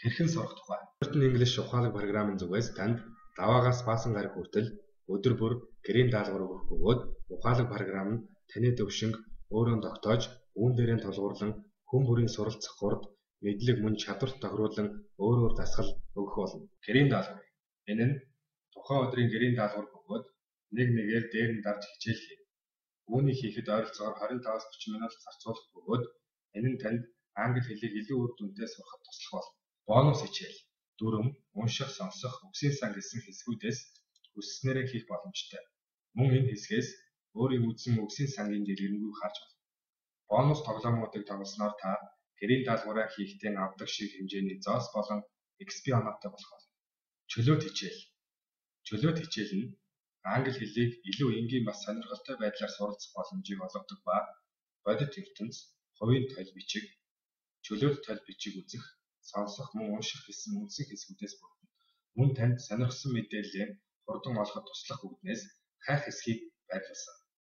Хэрхэн сурах тухай. Written English ухаалаг програмын зүгээс танд даваагаас баасан гараг хүртэл өдөр бүр гэрийн даалгавар өгөх бөгөөд ухаалаг програм нь таны төвшинг өөрөө тогтоож, үүн дээрээ тулгуурлан хүн бүрийн суралцах хурд, мэдлэг мөн чадварт тохируулан өөрөөр дасгал өгөх болно. Гэрийн даалгавар. Энэ нь тухайн өдрийн гэрийн даалгавар бөгөөд нэг нэгээр дээр нь дарж хичээл хийнэ. Үүнийг хийхэд ойролцоогоор 25-30 минут зарцуулах бөгөөд энэ нь танд англи хэлийг илүү үр дүнтэй сурахад туслах болно. Бонус хичээл. Дүрм, унших, сонсох, үгсийн сан гэсэн хэсгүүдээс хүсснээрээ хийх боломжтой. Мөн энэ хэсгээс өөрийн үзсэн үгсийн сангийн дэлгэрэнгүй харж болно. Бонус тоглоомуудыг тоглосноор та гэрийн даалгавраа хийхдээ авдаг шиг хэмжээний зоос болон XP оноотой болох болно. Чөлөөт хичээл. Чөлөөт хичээл нь англи хэлийг илүү энгийн бас сонирхолтой байдлаар суралцах боломжийг олгодог ба бодит ертөнц, хувийн тойл бичиг, чөлөөт тойл бичиг үзэх, сонсох, мөн унших гэсэн үндсэн хэсгүүдээс бүрдэнэ. Мөн танд сонирхсон мэдээллээ хурдан олоход туслах үүднээс хайх хэсгийг байрлуулсан.